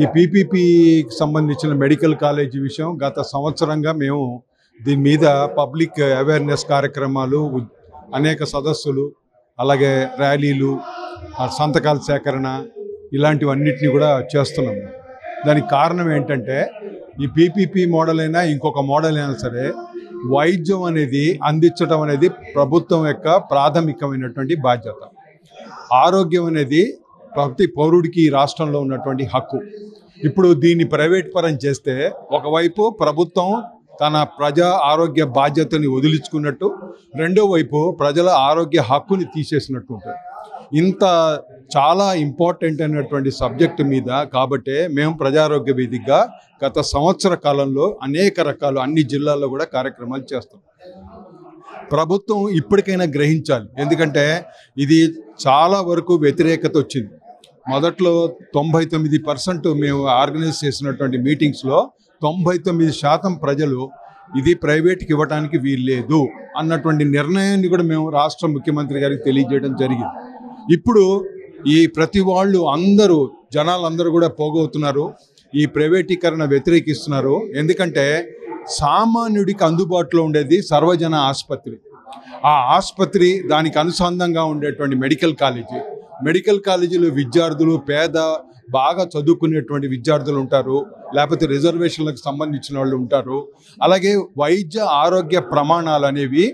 ఈ పీపీపీకి సంబంధించిన medical college విషయం గత సంవత్సరంగా మేము దీని మీద పబ్లిక్ అవేర్నెస్ కార్యక్రమాలు, అనేక సదస్సులు, అలాగే ర్యాలీలు, సంతకాల సేకరణ ఇలాంటివన్నిటిని కూడా చేస్తున్నాము. దానికి కారణం ఏంటంటే ఈ పీపీపీ మోడల్ అయినా ఇంకొక మోడల్ అయినా సరే వైద్యం అనేది అందించడం అనేది ప్రభుత్వం యొక్క ప్రాథమికమైనటువంటి బాధ్యత. ఆరోగ్యం అనేది ప్రతి పౌరుడికి ఈ రాష్ట్రంలో ఉన్నటువంటి హక్కు. ఇప్పుడు దీన్ని ప్రైవేట్ పరం చేస్తే ఒకవైపు ప్రభుత్వం తన ప్రజా ఆరోగ్య బాధ్యతని వదిలించుకున్నట్టు, రెండో వైపు ప్రజల ఆరోగ్య హక్కుని తీసేసినట్టు ఉంటుంది. ఇంత చాలా ఇంపార్టెంట్ అయినటువంటి సబ్జెక్టు మీద కాబట్టే మేము ప్రజారోగ్య వేదికగా గత సంవత్సర కాలంలో అనేక రకాలు అన్ని జిల్లాల్లో కూడా కార్యక్రమాలు చేస్తాం. ప్రభుత్వం ఇప్పటికైనా గ్రహించాలి, ఎందుకంటే ఇది చాలా వరకు వ్యతిరేకత వచ్చింది. మొదట్లో 99% మేము ఆర్గనైజ్ చేసినటువంటి మీటింగ్స్లో 99% ప్రజలు ఇది ప్రైవేట్కి ఇవ్వడానికి వీల్లేదు అన్నటువంటి నిర్ణయాన్ని కూడా మేము రాష్ట్ర ముఖ్యమంత్రి గారికి తెలియజేయడం జరిగింది. ఇప్పుడు ఈ ప్రతి వాళ్ళు అందరూ జనాలందరూ కూడా పోగొతున్నారు, ఈ ప్రైవేటీకరణ వ్యతిరేకిస్తున్నారు. ఎందుకంటే సామాన్యుడికి అందుబాటులో ఉండేది సర్వజన ఆసుపత్రి. ఆ ఆసుపత్రి, దానికి అనుసంధానంగా ఉండేటువంటి మెడికల్ కాలేజీలో విద్యార్థులు, పేద బాగా చదువుకునేటువంటి విద్యార్థులు ఉంటారు, లేకపోతే రిజర్వేషన్లకు సంబంధించిన వాళ్ళు ఉంటారు. అలాగే వైద్య ఆరోగ్య ప్రమాణాలు అనేవి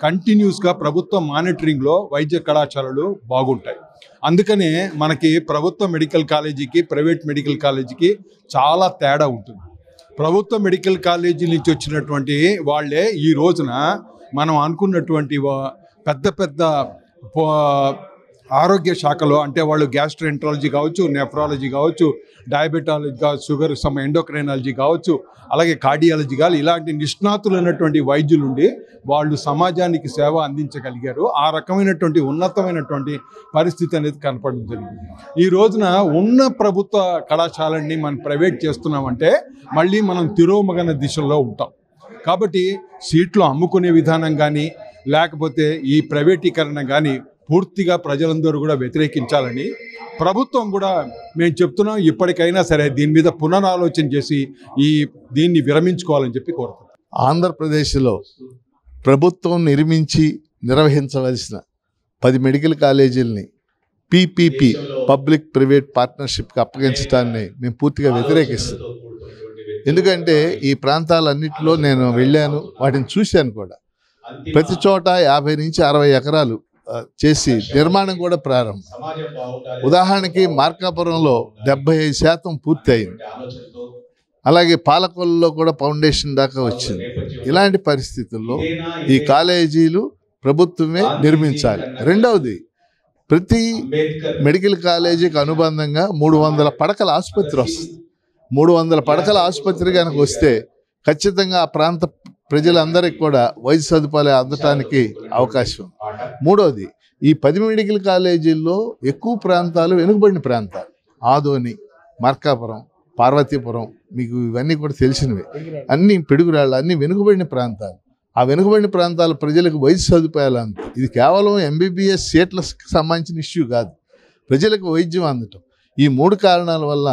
కంటిన్యూస్గా ప్రభుత్వ మానిటరింగ్లో వైద్య కళాశాలలు బాగుంటాయి. అందుకనే మనకి ప్రభుత్వ మెడికల్ కాలేజీకి ప్రైవేట్ మెడికల్ కాలేజీకి చాలా తేడా ఉంటుంది. ప్రభుత్వ మెడికల్ కాలేజీ నుంచి వచ్చినటువంటి వాళ్ళే ఈ రోజున మనం అనుకున్నటువంటి పెద్ద పెద్ద ఆరోగ్య శాఖలో, అంటే వాళ్ళు గ్యాస్ట్రోఎంట్రాలజీ కావచ్చు, నెఫ్రాలజీ కావచ్చు, డయాబెటాలజీ కావచ్చు, షుగర్ ఎండోక్రైనాలజీ కావచ్చు, అలాగే కార్డియాలజీ కావాలి, ఇలాంటి నిష్ణాతులైనటువంటి వైద్యులుండి వాళ్ళు సమాజానికి సేవ అందించగలిగారు. ఆ రకమైనటువంటి ఉన్నతమైనటువంటి పరిస్థితి అనేది కనపడడం జరిగింది. ఈ రోజున ఉన్న ప్రభుత్వ కళాశాలని మనం ప్రైవేట్ చేస్తున్నామంటే మళ్ళీ మనం తిరోమగన దిశలో ఉంటాం. కాబట్టి సీట్లు అమ్ముకునే విధానం కానీ, లేకపోతే ఈ ప్రైవేటీకరణ కానీ పూర్తిగా ప్రజలందరూ కూడా వ్యతిరేకించాలని ప్రభుత్వం కూడా మేము చెప్తున్నాం. ఇప్పటికైనా సరే దీని మీద పునరాలోచన చేసి దీన్ని విరమించుకోవాలని చెప్పి కోరుతున్నాం. ఆంధ్రప్రదేశ్లో ప్రభుత్వం నిర్వహించవలసిన 10 మెడికల్ కాలేజీలని పీపీపీ పబ్లిక్ ప్రైవేట్ పార్ట్నర్షిప్కి అప్పగించడాన్ని మేము పూర్తిగా వ్యతిరేకిస్తున్నాం. ఎందుకంటే ఈ ప్రాంతాలన్నింటిలో నేను వెళ్ళాను, వాటిని చూశాను కూడా. ప్రతి చోట 50 నుంచి 60 ఎకరాలు చేసి నిర్మాణం కూడా ప్రారంభం. ఉదాహరణకి మార్కాపురంలో 75% పూర్తి అయింది. అలాగే పాలకొల్లులో కూడా ఫౌండేషన్ దాకా వచ్చింది. ఇలాంటి పరిస్థితుల్లో ఈ కాలేజీలు ప్రభుత్వమే నిర్మించాలి. రెండవది, ప్రతి మెడికల్ కాలేజీకి అనుబంధంగా 300 పడకల ఆసుపత్రి వస్తుంది. 300 పడకల ఆసుపత్రి కనుక వస్తే ఖచ్చితంగా ఆ ప్రాంత ప్రజలందరికీ కూడా వైద్య సదుపాయాలు అందటానికి అవకాశం. మూడవది, ఈ 10 మెడికల్ కాలేజీల్లో ఎక్కువ ప్రాంతాలు వెనుకబడిన ప్రాంతాలు. ఆదోని, మార్కాపురం, పార్వతీపురం, మీకు ఇవన్నీ కూడా తెలిసినవి. అన్ని పిడుగురాళ్ళు, అన్ని వెనుకబడిన ప్రాంతాలు. ఆ వెనుకబడిన ప్రాంతాల ప్రజలకు వైద్య సదుపాయాలు అందటం, ఇది కేవలం ఎంబీబీఎస్ సీట్లకు సంబంధించిన ఇష్యూ కాదు, ప్రజలకు వైద్యం అందటం. ఈ 3 కారణాల వల్ల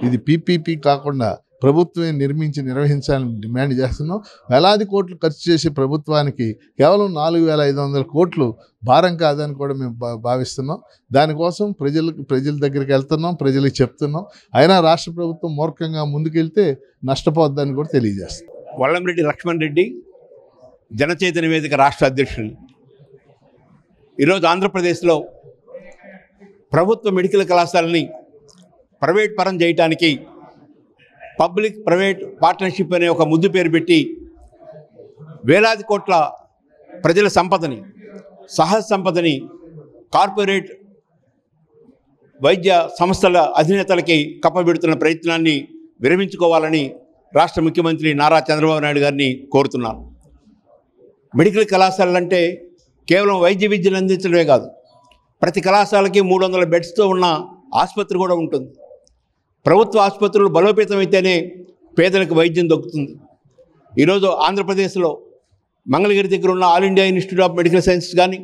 ఇది పీపీపీ కాకుండా ప్రభుత్వమే నిర్వహించాలని డిమాండ్ చేస్తున్నాం. వేలాది కోట్లు ఖర్చు చేసే ప్రభుత్వానికి కేవలం 4,500 కోట్లు భారం కాదని కూడా మేము భావిస్తున్నాం. దానికోసం ప్రజల దగ్గరికి వెళ్తున్నాం, ప్రజలకు చెప్తున్నాం. అయినా రాష్ట్ర ప్రభుత్వం మూర్ఖంగా ముందుకెళ్తే నష్టపోద్దని కూడా తెలియజేస్తాం. వల్లంరెడ్డి లక్ష్మణ్ రెడ్డి, జనచైతన్య వేదిక రాష్ట్ర అధ్యక్షుడు. ఈరోజు ఆంధ్రప్రదేశ్లో ప్రభుత్వ మెడికల్ కళాశాలని ప్రైవేట్ పరం చేయడానికి పబ్లిక్ ప్రైవేట్ పార్ట్నర్షిప్ అనే ఒక ముద్దు పేరు పెట్టి వేలాది కోట్ల ప్రజల సంపదని, సహజ సంపదని కార్పొరేట్ వైద్య సంస్థల అధినేతలకి కప్పబెడుతున్న ప్రయత్నాన్ని విరమించుకోవాలని రాష్ట్ర ముఖ్యమంత్రి నారా చంద్రబాబు నాయుడు గారిని కోరుతున్నాను. మెడికల్ కళాశాలలంటే కేవలం వైద్య విద్యను అందించడమే కాదు, ప్రతి కళాశాలకి 300 బెడ్స్తో ఉన్న ఆసుపత్రి కూడా ఉంటుంది. ప్రభుత్వ ఆసుపత్రులు బలోపేతమైతేనే పేదలకు వైద్యం దొరుకుతుంది. ఈరోజు ఆంధ్రప్రదేశ్లో మంగళగిరి దగ్గర ఉన్న all India institute of medical sciences కానీ,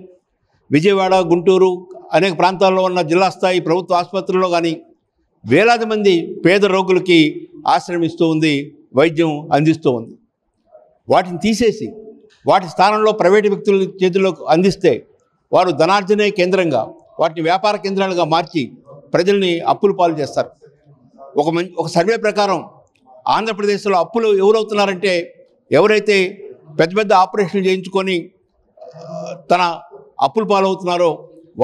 విజయవాడ, గుంటూరు అనేక ప్రాంతాల్లో ఉన్న జిల్లా స్థాయి ప్రభుత్వ ఆసుపత్రుల్లో కానీ వేలాది మంది పేద రోగులకి ఆశ్రయం ఇస్తూ ఉంది, వైద్యం అందిస్తూ ఉంది. వాటిని తీసేసి వాటి స్థానంలో ప్రైవేటు వ్యక్తుల చేతుల్లో అందిస్తే వారు ధనార్జనే కేంద్రంగా వాటిని వ్యాపార కేంద్రాలుగా మార్చి ప్రజల్ని అప్పుల పాలు చేస్తారు. ఒక సర్వే ప్రకారం ఆంధ్రప్రదేశ్లో అప్పులు ఎవరవుతున్నారంటే ఎవరైతే పెద్ద పెద్ద ఆపరేషన్లు చేయించుకొని తన అప్పుల పాలవుతున్నారో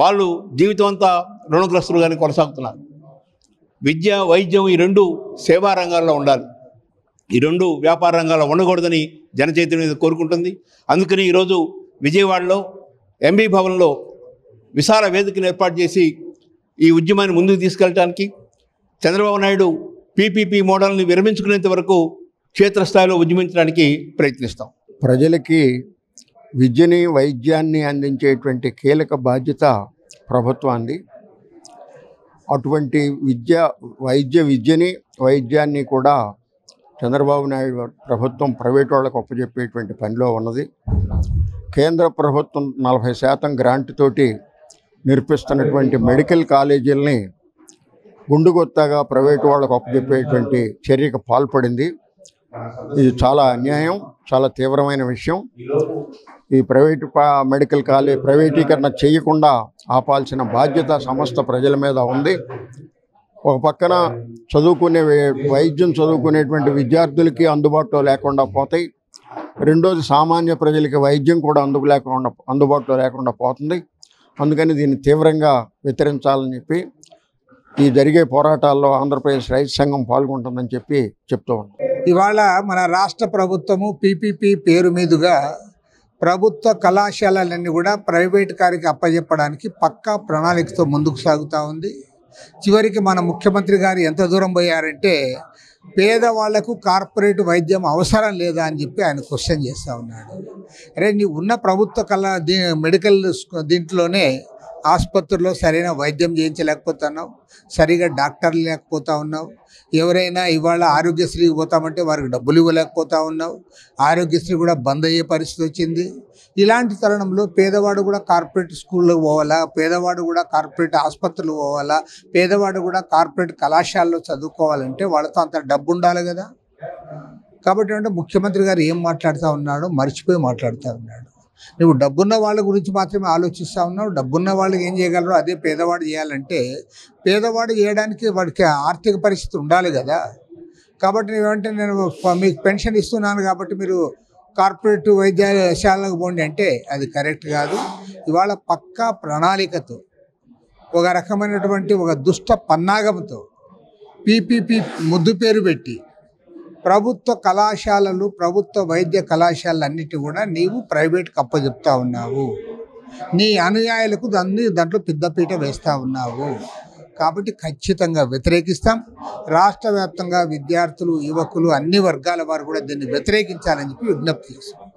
వాళ్ళు జీవితం అంతా రుణగ్రస్తులుగానే కొనసాగుతున్నారు. విద్య, వైద్యం ఈ రెండు సేవా రంగాల్లో ఉండాలి, ఈ రెండు వ్యాపార రంగాల్లో ఉండకూడదని జనచైతన్యం కోరుకుంటుంది. అందుకని ఈరోజు విజయవాడలో ఎంబీ భవన్లో విశాల వేదికను ఏర్పాటు చేసి ఈ ఉద్యమాన్ని ముందుకు తీసుకెళ్ళడానికి చంద్రబాబు నాయుడు పీపీపీ మోడల్ని విరమించుకునేంత వరకు క్షేత్రస్థాయిలో ఉద్యమించడానికి ప్రయత్నిస్తాం. ప్రజలకి విద్యని, వైద్యాన్ని అందించేటువంటి కీలక బాధ్యత ప్రభుత్వాన్ని. అటువంటి విద్యని, వైద్యాన్ని కూడా చంద్రబాబు నాయుడు ప్రభుత్వం ప్రైవేట్ వాళ్ళకు అప్పచెప్పేటువంటి పనిలో ఉన్నది. కేంద్ర ప్రభుత్వం 40% గ్రాంట్ తోటి నిర్మిస్తున్నటువంటి మెడికల్ కాలేజీలని గుండుగొత్తగా ప్రైవేటు వాళ్ళకు అప్పచెప్పేటువంటి చర్యకు పాల్పడింది. ఇది చాలా అన్యాయం, చాలా తీవ్రమైన విషయం. ఈ మెడికల్ కాలేజ్ ప్రైవేటీకరణ చేయకుండా ఆపాల్సిన బాధ్యత సమస్త ప్రజల మీద ఉంది. ఒక పక్కన వైద్యం చదువుకునేటువంటి విద్యార్థులకి అందుబాటులో లేకుండా పోతాయి. రెండోది సామాన్య ప్రజలకి వైద్యం కూడా అందుబాటులో లేకుండా పోతుంది. అందుకని దీన్ని తీవ్రంగా వ్యతిరేకించాలని చెప్పి ఈ జరిగే పోరాటాల్లో ఆంధ్రప్రదేశ్ రైతు సంఘం పాల్గొంటుందని చెప్తూ ఉన్నాం. ఇవాళ మన రాష్ట్ర ప్రభుత్వము పీపీపీ పేరు మీదుగా ప్రభుత్వ కళాశాలలన్నీ కూడా ప్రైవేట్ కారికి అప్పచెప్పడానికి పక్కా ప్రణాళికతో ముందుకు సాగుతూ ఉంది. చివరికి మన ముఖ్యమంత్రి గారు ఎంత దూరం పోయారంటే పేదవాళ్లకు కార్పొరేట్ వైద్యం అవసరం లేదా అని చెప్పి ఆయన క్వశ్చన్ చేస్తూ ఉన్నాడు. అరే, నీ ఉన్న ప్రభుత్వ మెడికల్ దీంట్లోనే ఆసుపత్రుల్లో సరైన వైద్యం చేయించలేకపోతున్నావు, సరిగా డాక్టర్లు లేకపోతా ఉన్నావు. ఎవరైనా ఇవాళ ఆరోగ్యశ్రీకి పోతామంటే వారికి డబ్బులు ఇవ్వలేకపోతా ఉన్నావు. ఆరోగ్యశ్రీ కూడా బంద్ అయ్యే పరిస్థితి వచ్చింది. ఇలాంటి తరుణంలో పేదవాడు కూడా కార్పొరేట్ స్కూళ్ళకు పోవాలా, పేదవాడు కూడా కార్పొరేట్ ఆసుపత్రులు పోవాలా, పేదవాడు కూడా కార్పొరేట్ కళాశాలలో చదువుకోవాలంటే వాళ్ళతో అంత డబ్బు ఉండాలి కదా. కాబట్టి అంటే ముఖ్యమంత్రి గారు ఏం మాట్లాడుతూ ఉన్నాడో మర్చిపోయి మాట్లాడుతూ ఉన్నాడు. నువ్వు డబ్బున్న వాళ్ళ గురించి మాత్రమే ఆలోచిస్తూ ఉన్నావు. డబ్బున్న వాళ్ళకి ఏం చేయగలరో అదే పేదవాడు చేయాలంటే పేదవాడు చేయడానికి వాడికి ఆర్థిక పరిస్థితి ఉండాలి కదా. కాబట్టి నువ్వేమంటే నేను మీకు పెన్షన్ ఇస్తున్నాను కాబట్టి మీరు కార్పొరేట్ వైద్యశాలకు పోండి అంటే అది కరెక్ట్ కాదు. ఇవాళ పక్కా ప్రణాళికతో ఒక రకమైనటువంటి ఒక దుష్ట పన్నాగంతో పీపీపీ ముద్దు పేరు పెట్టి ప్రభుత్వ కళాశాలలు, ప్రభుత్వ వైద్య కళాశాలన్నిటి కూడా నీవు ప్రైవేట్కి అప్పచెప్తా ఉన్నావు. నీ అనుయాయులకు దాంట్లో పెద్దపీట వేస్తూ ఉన్నావు. కాబట్టి ఖచ్చితంగా వ్యతిరేకిస్తాం. రాష్ట్ర వ్యాప్తంగా విద్యార్థులు, యువకులు, అన్ని వర్గాల వారు కూడా దీన్ని వ్యతిరేకించాలని చెప్పి విజ్ఞప్తి చేస్తాం.